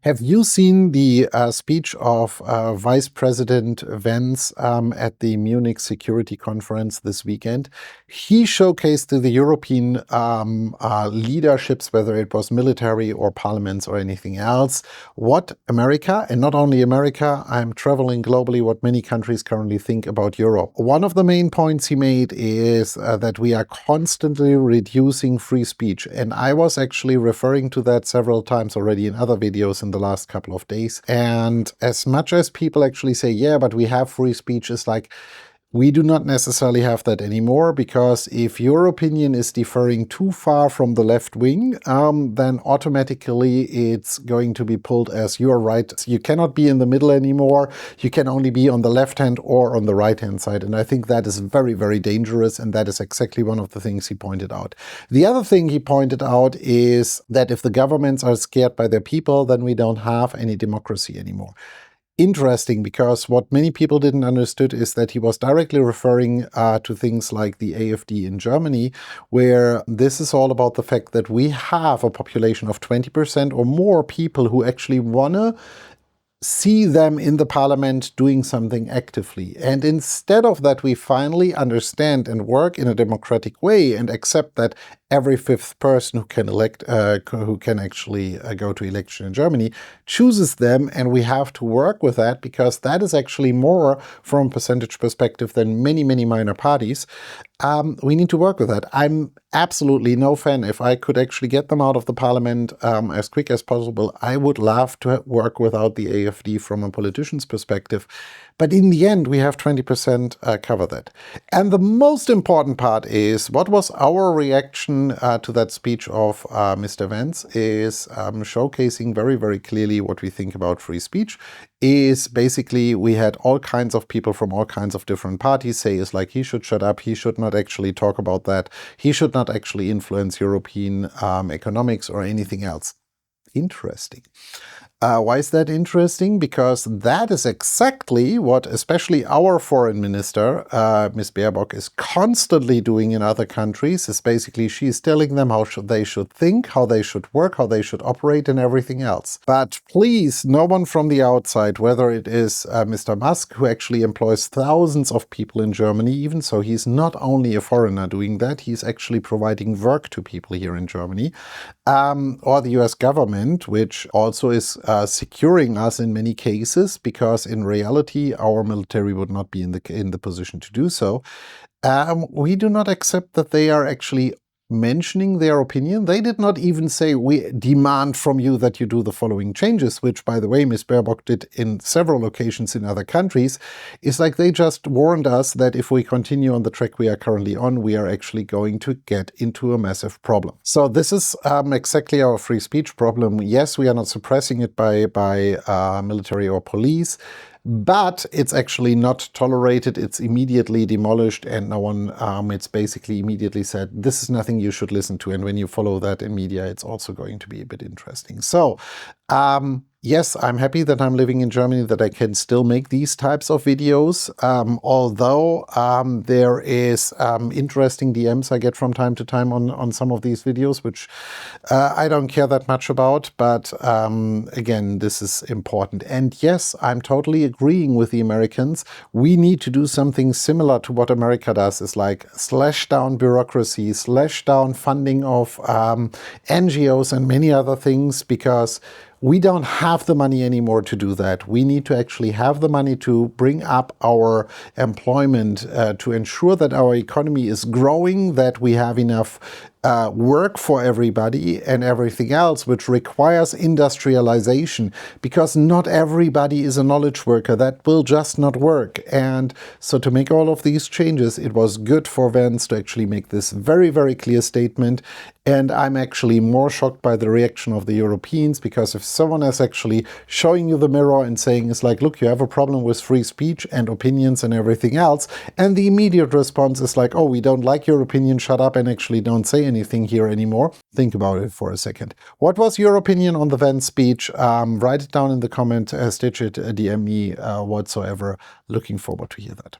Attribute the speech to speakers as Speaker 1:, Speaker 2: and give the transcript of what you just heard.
Speaker 1: Have you seen the speech of Vice President Vance at the Munich Security Conference this weekend? He showcased to the European leaderships, whether it was military or parliaments or anything else, what America, and not only America, I'm traveling globally, what many countries currently think about Europe. One of the main points he made is that we are constantly reducing free speech. And I was actually referring to that several times already in other videos in the last couple of days. And as much as people actually say, yeah, but we have free speech, it's like, we do not necessarily have that anymore, because if your opinion is differing too far from the left wing, then automatically it's going to be pulled as you're right. You cannot be in the middle anymore. You can only be on the left hand or on the right hand side. And I think that is very, very dangerous. And that is exactly one of the things he pointed out. The other thing he pointed out is that if the governments are scared by their people, then we don't have any democracy anymore. Interesting, because what many people didn't understood is that he was directly referring to things like the AfD in Germany, where this is all about the fact that we have a population of 20% or more people who actually want to see them in the parliament doing something actively. And instead of that, we finally understand and work in a democratic way and accept that every fifth person who can elect, who can actually go to election in Germany, chooses them, and we have to work with that, because that is actually more from a percentage perspective than many, many minor parties. We need to work with that. I'm absolutely no fan. If I could actually get them out of the parliament as quick as possible, I would love to work without the AfD from a politician's perspective. But in the end, we have 20% cover that. And the most important part is, what was our reaction to that speech of Mr. Vance is showcasing very, very clearly what we think about free speech. Is basically, we had all kinds of people from all kinds of different parties say is like, he should shut up, he should not actually talk about that, he should not actually influence European economics or anything else. Interesting. Why is that interesting? Because that is exactly what especially our foreign minister, Ms. Baerbock, is constantly doing in other countries. Is basically, she's telling them how they should think, how they should work, how they should operate, and everything else. But please, no one from the outside, whether it is Mr. Musk, who actually employs thousands of people in Germany, even so he's not only a foreigner doing that, he's actually providing work to people here in Germany, or the US government, which also is securing us in many cases, because in reality our military would not be in the position to do so. We do not accept that they are actually mentioning their opinion. They did not even say, we demand from you that you do the following changes, which, by the way, Ms. Baerbock did in several occasions in other countries. It's like they just warned us that if we continue on the track we are currently on, we are actually going to get into a massive problem. So this is exactly our free speech problem. Yes, we are not suppressing it by military or police, but it's actually not tolerated. It's immediately demolished, and no one, it's basically immediately said, this is nothing you should listen to. And when you follow that in media, it's also going to be a bit interesting. So, yes, I'm happy that I'm living in Germany, that I can still make these types of videos, although there is interesting DMs I get from time to time on some of these videos, which I don't care that much about. But again, this is important. And yes, I'm totally agreeing with the Americans. We need to do something similar to what America does, is like slash down bureaucracy, slash down funding of NGOs and many other things, because we don't have the money anymore to do that. We need to actually have the money to bring up our employment, to ensure that our economy is growing, that we have enough work for everybody and everything else, which requires industrialization, because not everybody is a knowledge worker. That will just not work. And so to make all of these changes, it was good for Vance to actually make this very, very clear statement. And I'm actually more shocked by the reaction of the Europeans, because if someone is actually showing you the mirror and saying, it's like, look, you have a problem with free speech and opinions and everything else, and the immediate response is like, oh, we don't like your opinion, shut up and actually don't say anything here anymore. Think about it for a second. What was your opinion on the Vance speech? Write it down in the comment, stitch it, DM me, whatsoever. Looking forward to hear that.